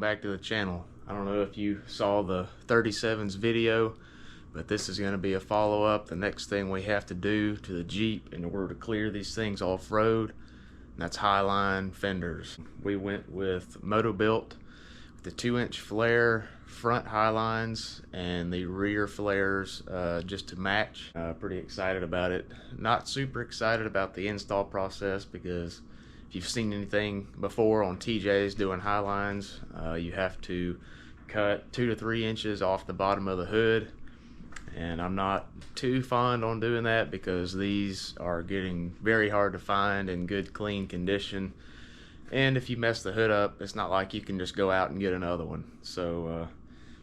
back to the channel. I don't know if you saw the 37's video, but this is going to be a follow-up. The next thing we have to do to the Jeep in order to clear these things off-road, and that's highline fenders. We went with MOTOBILT, the 2-inch flare front highlines and the rear flares just to match. Pretty excited about it. Not super excited about the install process because if you've seen anything before on TJ's doing highlines, you have to cut 2 to 3 inches off the bottom of the hood, and I'm not too fond on doing that because these are getting very hard to find in good clean condition, and if you mess the hood up, it's not like you can just go out and get another one. So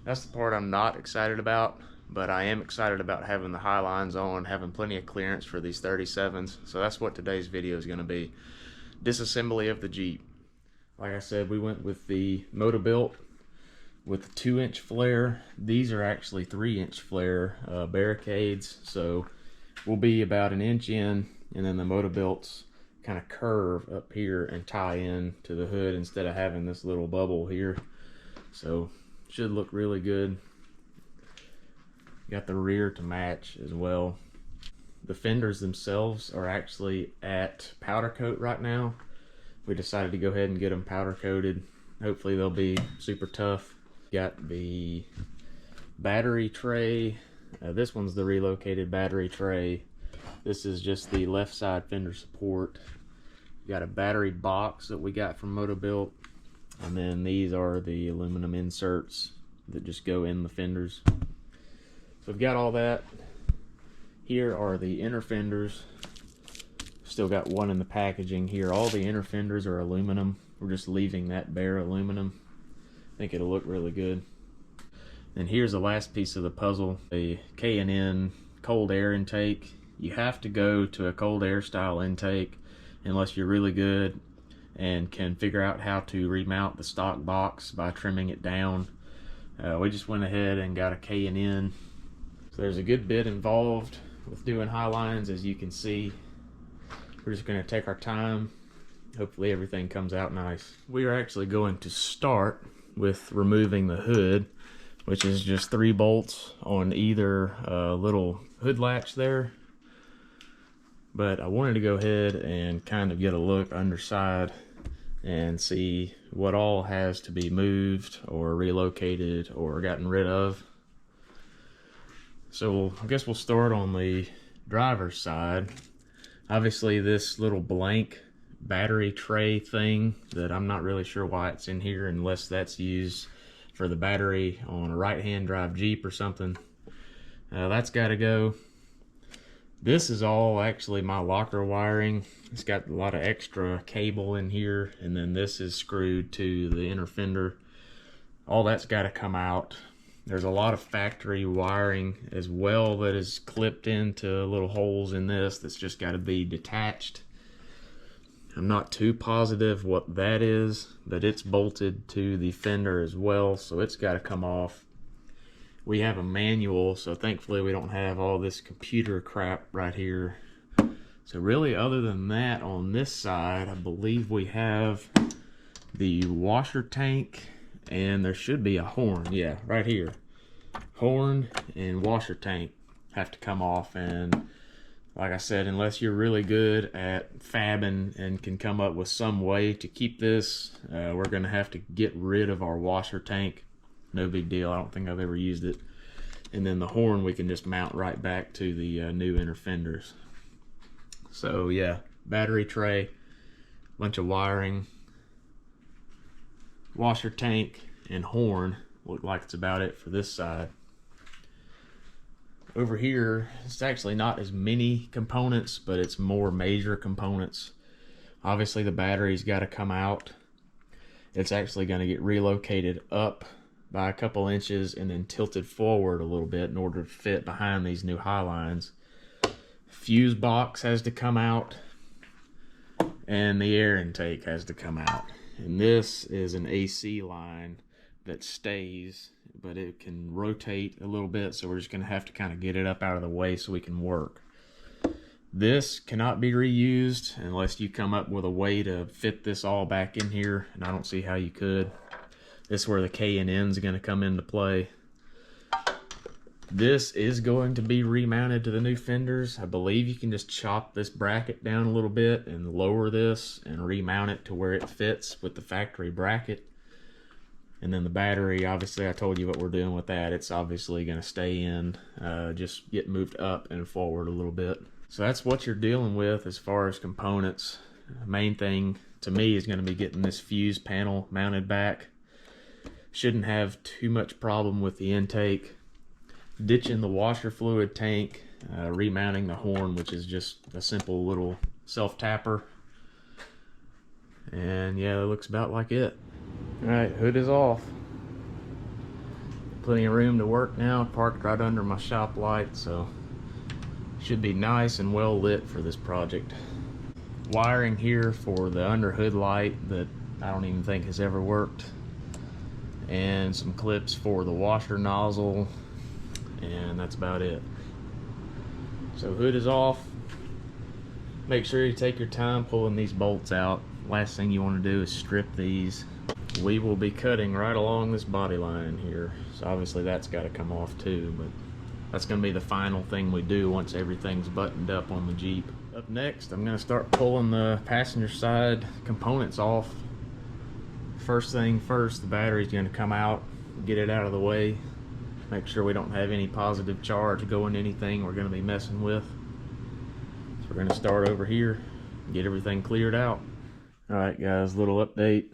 that's the part I'm not excited about, but I am excited about having the highlines on, having plenty of clearance for these 37s. So that's what today's video is going to be. Disassembly of the Jeep. Like I said, we went with the MOTOBILT with the 2-inch flare. These are actually 3-inch flare barricades, so we'll be about 1 inch in, and then the MOTOBILTs kind of curve up here and tie in to the hood instead of having this little bubble here. So should look really good. Got the rear to match as well. The fenders themselves are actually at powder coat right now. We decided to go ahead and get them powder coated. Hopefully they'll be super tough. Got the battery tray. This one's the relocated battery tray. This is just the left side fender support. Got a battery box that we got from MOTOBILT, and then these are the aluminum inserts that just go in the fenders. So we've got all that. Here are the inner fenders. Still got one in the packaging here. All the inner fenders are aluminum. We're just leaving that bare aluminum. I think it'll look really good. And here's the last piece of the puzzle, a K&N cold air intake. You have to go to a cold air style intake unless you're really good and can figure out how to remount the stock box by trimming it down. We just went ahead and got a K&N. So there's a good bit involved with doing highlines, as you can see. We're just going to take our time. Hopefully everything comes out nice. We are actually going to start with removing the hood, which is just 3 bolts on either little hood latch there. But I wanted to go ahead and kind of get a look underside and see what all has to be moved or relocated or gotten rid of. So I guess we'll start on the driver's side. Obviously this little blank battery tray thing that I'm not really sure why it's in here unless that's used for the battery on a right-hand drive Jeep or something. That's got to go. This is all actually my locker wiring. It's got a lot of extra cable in here, and then this is screwed to the inner fender. All that's got to come out. There's a lot of factory wiring as well that is clipped into little holes in this that's just got to be detached. I'm not too positive what that is, but it's bolted to the fender as well, so it's got to come off. We have a manual, so thankfully we don't have all this computer crap right here. So really, other than that, on this side, I believe we have the washer tank, and there should be a horn. Yeah, right here. Horn and washer tank have to come off, and like I said, unless you're really good at fabbing and can come up with some way to keep this, we're going to have to get rid of our washer tank. No big deal. I don't think I've ever used it. And then the horn we can just mount right back to the new inner fenders. So yeah, battery tray, bunch of wiring, washer tank, and horn. Look like it's about it for this side. Over here, it's actually not as many components, but it's more major components. Obviously the battery's got to come out. It's actually going to get relocated up by a couple inches and then tilted forward a little bit in order to fit behind these new highlines. Fuse box has to come out, and the air intake has to come out. And this is an AC line that stays, but it can rotate a little bit, so we're just going to have to kind of get it up out of the way so we can work. This cannot be reused unless you come up with a way to fit this all back in here, and I don't see how you could. This is where the K and N is going to come into play. This is going to be remounted to the new fenders. I believe you can just chop this bracket down a little bit and lower this and remount it to where it fits with the factory bracket. And then the battery, obviously I told you what we're doing with that. It's obviously going to stay in, just get moved up and forward a little bit. So that's what you're dealing with as far as components. The main thing to me is going to be getting this fuse panel mounted back. Shouldn't have too much problem with the intake. Ditching the washer fluid tank, remounting the horn, which is just a simple little self-tapper. And yeah, it looks about like it. Alright, hood is off. Plenty of room to work now, parked right under my shop light, so should be nice and well lit for this project. Wiring here for the under hood light that I don't even think has ever worked. And some clips for the washer nozzle. And that's about it. So hood is off. Make sure you take your time pulling these bolts out. Last thing you want to do is strip these. We will be cutting right along this body line here. So obviously that's got to come off too, but that's going to be the final thing we do once everything's buttoned up on the Jeep. Up next, I'm going to start pulling the passenger side components off. First thing first, the battery's going to come out, get it out of the way. Make sure we don't have any positive charge going to anything we're going to be messing with. So we're going to start over here, get everything cleared out. Alright guys, little update.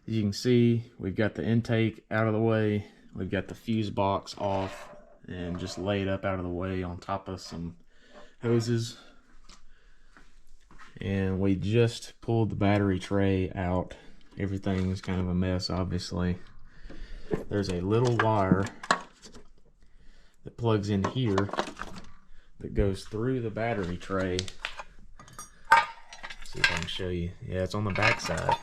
As you can see, we've got the intake out of the way. We've got the fuse box off and just laid up out of the way on top of some hoses. And we just pulled the battery tray out. Everything's kind of a mess, obviously. There's a little wire that plugs in here that goes through the battery tray. Let's see if I can show you. Yeah, it's on the back side.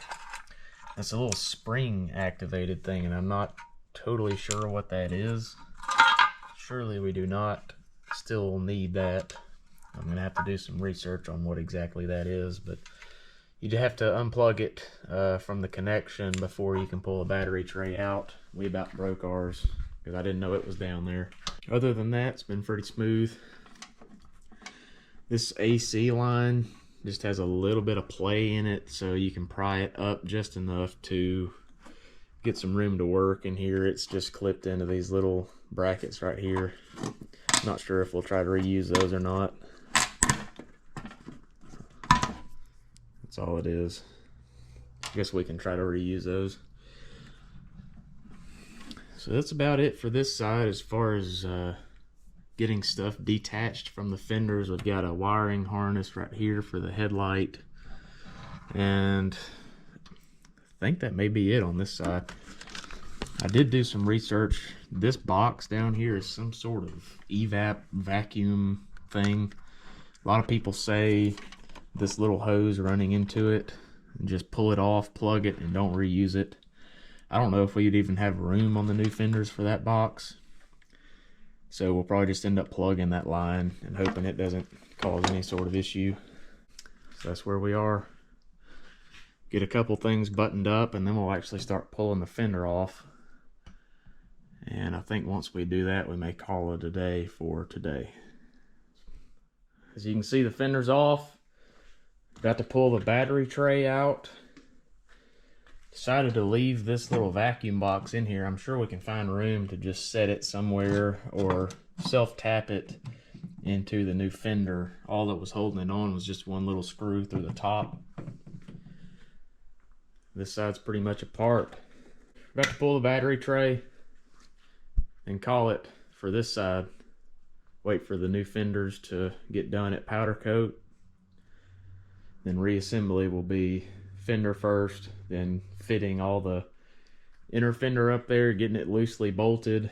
That's a little spring activated thing, and I'm not totally sure what that is. Surely we do not still need that. I'm gonna have to do some research on what exactly that is, but you'd have to unplug it from the connection before you can pull the battery tray out. We about broke ours because I didn't know it was down there. Other than that, it's been pretty smooth. This AC line just has a little bit of play in it, so you can pry it up just enough to get some room to work in here. It's just clipped into these little brackets right here. Not sure if we'll try to reuse those or not. That's all it is. I guess we can try to reuse those. So that's about it for this side as far as getting stuff detached from the fenders. We've got a wiring harness right here for the headlight, and I think that may be it on this side. I did do some research. This box down here is some sort of evap vacuum thing. A lot of people say this little hose running into it, and just pull it off, plug it, and don't reuse it. I don't know if we'd even have room on the new fenders for that box. So we'll probably just end up plugging that line and hoping it doesn't cause any sort of issue. So that's where we are. Get a couple things buttoned up, and then we'll actually start pulling the fender off. And I think once we do that, we may call it a day for today. As you can see, the fender's off. Got to pull the battery tray out. Decided to leave this little vacuum box in here. I'm sure we can find room to just set it somewhere or self-tap it into the new fender. All that was holding it on was just one little screw through the top. This side's pretty much apart. About to pull the battery tray and call it for this side. Wait for the new fenders to get done at powder coat. Then reassembly will be fender first, then fitting all the inner fender up there, getting it loosely bolted,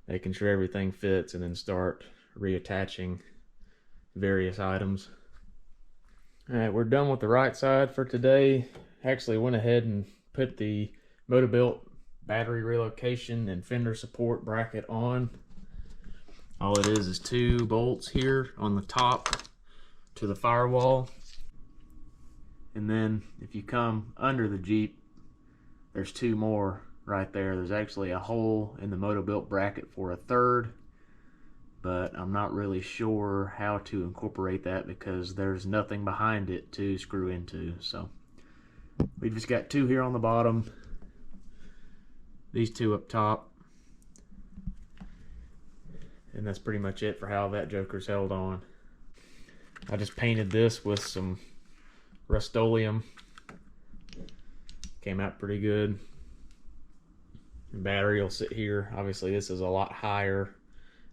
making sure everything fits, and then start reattaching various items. Alright, we're done with the right side for today. Actually went ahead and put the MOTOBILT battery relocation and fender support bracket on. All it is 2 bolts here on the top to the firewall. And then if you come under the Jeep, there's two more right there. There's actually a hole in the MOTOBILT bracket for a third, but I'm not really sure how to incorporate that because there's nothing behind it to screw into. So we just got two here on the bottom, these two up top, and that's pretty much it for how that joker's held on. I just painted this with some Rust-Oleum. Came out pretty good. The battery will sit here. Obviously this is a lot higher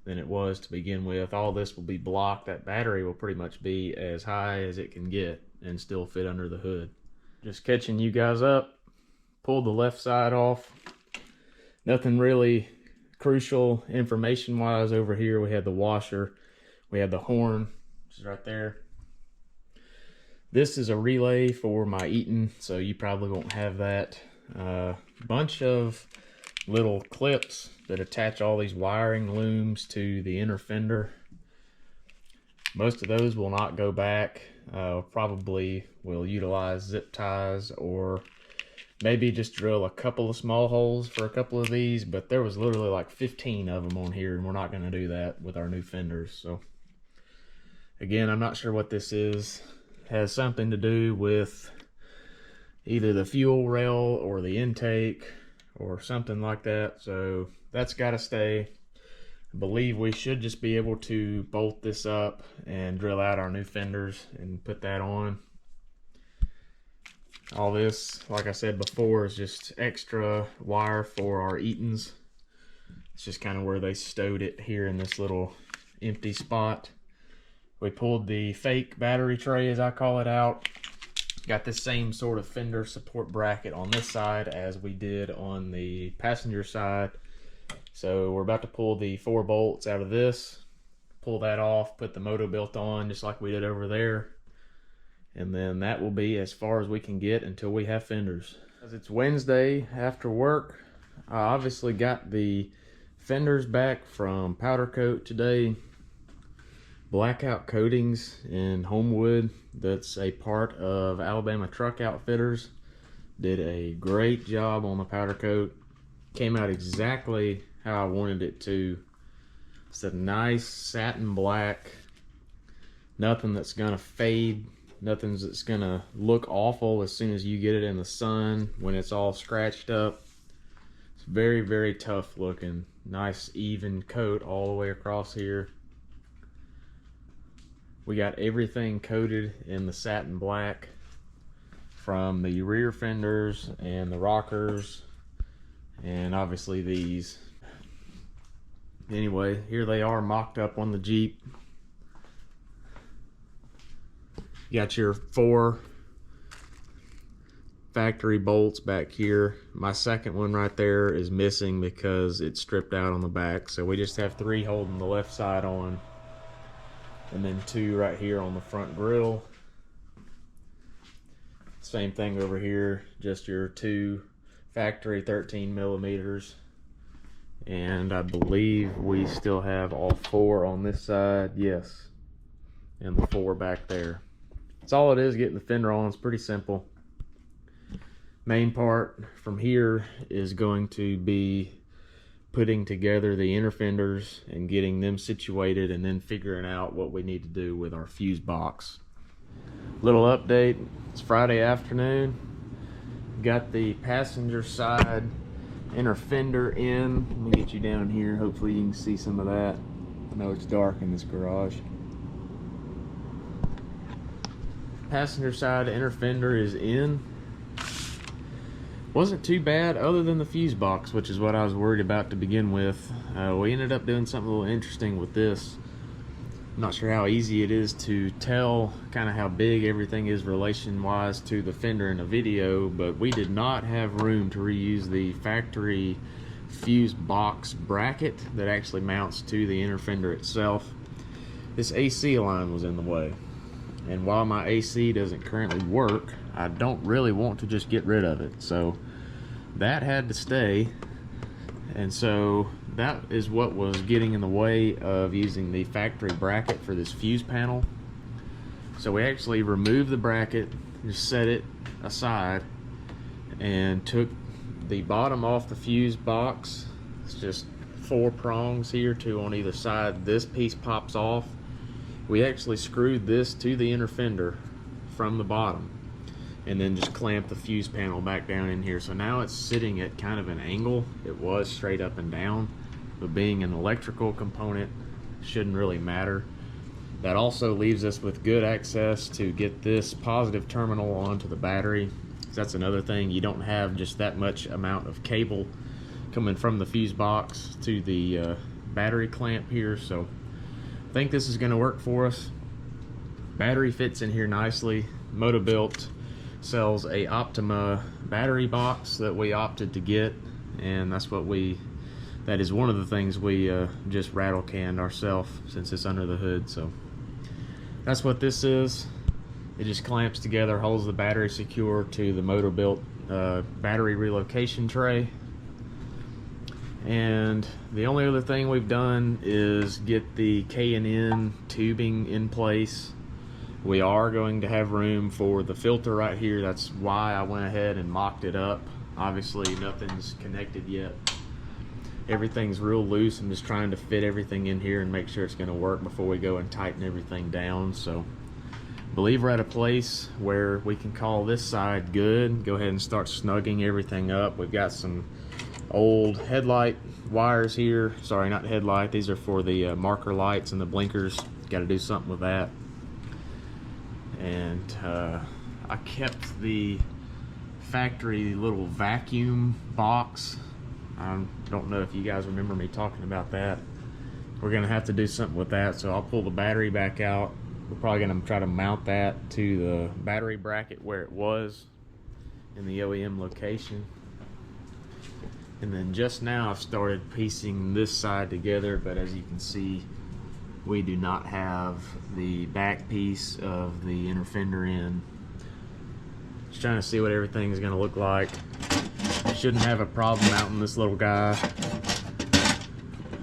than it was to begin with. All this will be blocked. That battery will pretty much be as high as it can get and still fit under the hood. Just catching you guys up. Pulled the left side off. Nothing really crucial information wise over here. We had the washer. We had the horn, which is right there. This is a relay for my Eaton, so you probably won't have that. Bunch of little clips that attach all these wiring looms to the inner fender. Most of those will not go back. Probably will utilize zip ties or maybe just drill a couple of small holes for a couple of these, but there was literally like 15 of them on here, and we're not going to do that with our new fenders. So again, I'm not sure what this is. Has something to do with either the fuel rail or the intake or something like that, so that's got to stay. I believe we should just be able to bolt this up and drill out our new fenders and put that on. All this, like I said before, is just extra wire for our Eatons. It's just kind of where they stowed it here in this little empty spot. We pulled the fake battery tray, as I call it, out. Got this same sort of fender support bracket on this side as we did on the passenger side. So we're about to pull the 4 bolts out of this, pull that off, put the MOTOBILT on just like we did over there. And then that will be as far as we can get until we have fenders. As it's Wednesday after work, I obviously got the fenders back from powder coat today. Blackout Coatings in Homewood, that's a part of Alabama Truck Outfitters, did a great job on the powder coat. Came out exactly how I wanted it to. It's a nice satin black, nothing that's gonna fade, nothing that's gonna look awful as soon as you get it in the sun when it's all scratched up. It's very, very tough looking, nice even coat all the way across here. We got everything coated in the satin black from the rear fenders and the rockers and obviously these. Anyway, here they are mocked up on the Jeep. You got your 4 factory bolts back here. My second one right there is missing because it's stripped out on the back, so we just have 3 holding the left side on. And then 2 right here on the front grille. Same thing over here, just your 2 factory 13 millimeters. And I believe we still have all 4 on this side, yes. And the 4 back there. That's all it is, getting the fender on. It's pretty simple. Main part from here is going to be putting together the inner fenders and getting them situated and then figuring out what we need to do with our fuse box. Little update, it's Friday afternoon. Got the passenger side inner fender in. Let me get you down here, hopefully you can see some of that. I know it's dark in this garage. Passenger side inner fender is in. Wasn't too bad other than the fuse box, which is what I was worried about to begin with. We ended up doing something a little interesting with this. I'm not sure how easy it is to tell kind of how big everything is relation-wise to the fender in the video, but we did not have room to reuse the factory fuse box bracket that actually mounts to the inner fender itself. This AC line was in the way, and while my AC doesn't currently work, I don't really want to just get rid of it, so that had to stay. And so that is what was getting in the way of using the factory bracket for this fuse panel. So we actually removed the bracket, just set it aside, and took the bottom off the fuse box. It's just 4 prongs here, 2 on either side. This piece pops off. We actually screwed this to the inner fender from the bottom and then just clamped the fuse panel back down in here. So now it's sitting at kind of an angle. It was straight up and down, but being an electrical component, shouldn't really matter. That also leaves us with good access to get this positive terminal onto the battery. That's another thing, you don't have just that much amount of cable coming from the fuse box to the battery clamp here, so I think this is going to work for us. Battery fits in here nicely. MOTOBILT sells a Optima battery box that we opted to get, and that is one of the things we just rattle canned ourselves since it's under the hood. So that's what this is. It just clamps together, holds the battery secure to the MOTOBILT battery relocation tray. And the only other thing we've done is get the K&N tubing in place. We are going to have room for the filter right here. That's why I went ahead and mocked it up. Obviously nothing's connected yet. Everything's real loose. I'm just trying to fit everything in here and make sure it's going to work before we go and tighten everything down. So I believe we're at a place where we can call this side good. Go ahead and start snugging everything up. We've got some old headlight wires here. Sorry, not headlight. These are for the marker lights and the blinkers. Got to do something with that. And I kept the factory little vacuum box. I don't know if you guys remember me talking about that. We're gonna have to do something with that, so I'll pull the battery back out. We're probably gonna try to mount that to the battery bracket where it was in the OEM location. And then just now I've started piecing this side together, but as you can see, we do not have the back piece of the inner fender in. Just trying to see what everything's gonna look like. Shouldn't have a problem mounting this little guy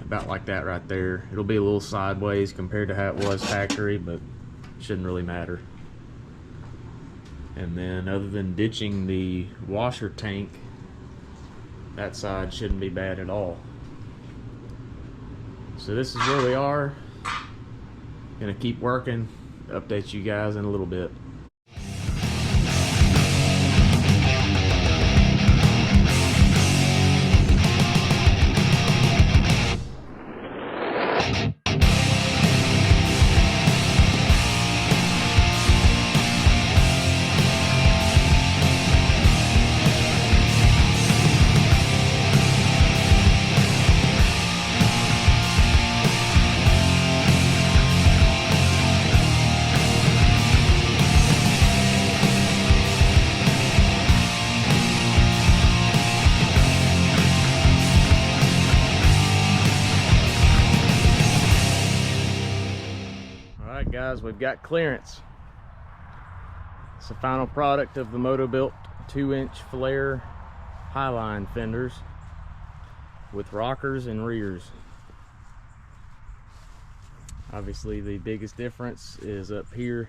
about like that right there. It'll be a little sideways compared to how it was factory, but shouldn't really matter. And then other than ditching the washer tank, that side shouldn't be bad at all. So this is where we are. Gonna keep working, update you guys in a little bit. Guys, we've got clearance. It's the final product of the MOTOBILT 2-inch flare highline fenders with rockers and rears. Obviously the biggest difference is up here.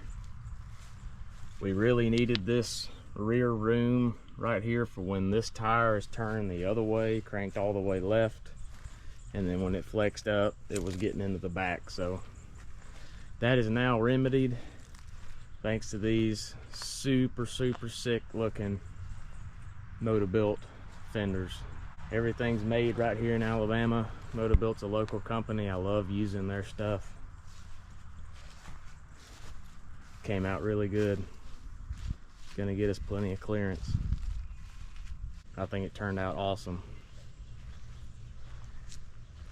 We really needed this rear room right here for when this tire is turned the other way, cranked all the way left, and then when it flexed up it was getting into the back. So that is now remedied thanks to these super sick looking MOTOBILT fenders. Everything's made right here in Alabama. MOTOBILT's a local company. I love using their stuff. Came out really good. It's gonna get us plenty of clearance. I think it turned out awesome.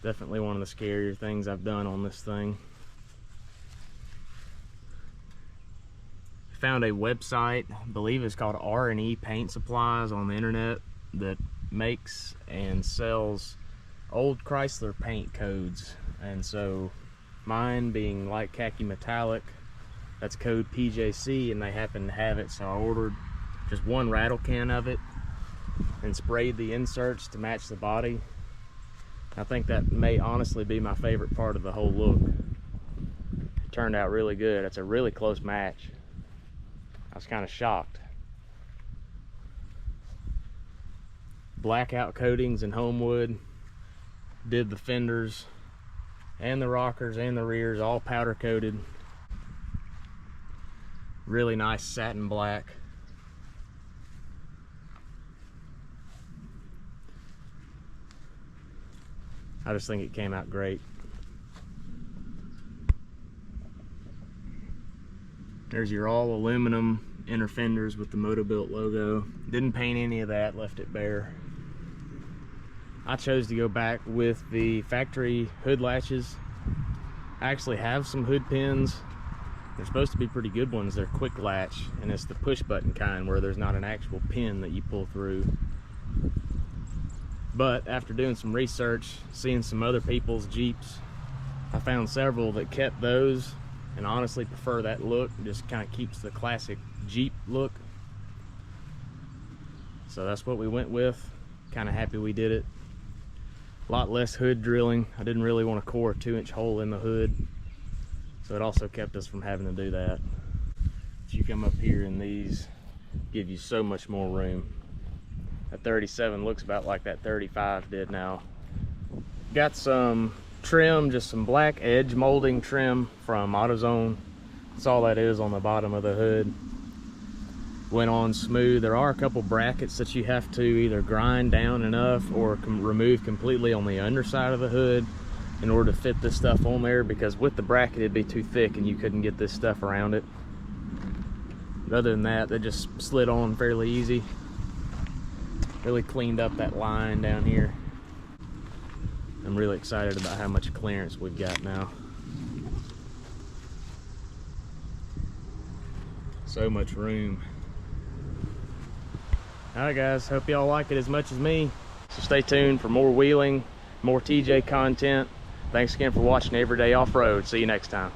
Definitely one of the scarier things I've done on this thing. Found a website, I believe it's called R&E Paint Supplies on the internet, that makes and sells old Chrysler paint codes. And so mine being light khaki metallic, that's code PJC, and they happen to have it, so I ordered just one rattle can of it and sprayed the inserts to match the body. I think that may honestly be my favorite part of the whole look. It turned out really good. It's a really close match. I was kind of shocked. blackout coatings in Homewood. Did the fenders and the rockers and the rears all powder coated. Really nice satin black. I just think it came out great. There's your all aluminum inner fenders with the MOTOBILT logo. Didn't paint any of that, left it bare. I chose to go back with the factory hood latches. I actually have some hood pins. They're supposed to be pretty good ones. They're quick latch, and it's the push button kind where there's not an actual pin that you pull through. But after doing some research, seeing some other people's Jeeps, I found several that kept those and honestly prefer that look. It just kind of keeps the classic Jeep look. So that's what we went with. Kind of happy we did it. A lot less hood drilling. I didn't really want to core a 2-inch hole in the hood, so it also kept us from having to do that. But you come up here and these give you so much more room. That 37 looks about like that 35 did now. Got some trim, just some black edge molding trim from AutoZone. That's all that is on the bottom of the hood. Went on smooth. There are a couple brackets that you have to either grind down enough or remove completely on the underside of the hood in order to fit this stuff on there, because with the bracket it'd be too thick and you couldn't get this stuff around it. But other than that, they just slid on fairly easy. Really cleaned up that line down here. I'm really excited about how much clearance we've got now. So much room. Alright guys, hope y'all like it as much as me. So stay tuned for more wheeling, more TJ content. Thanks again for watching Everyday Off-Road. See you next time.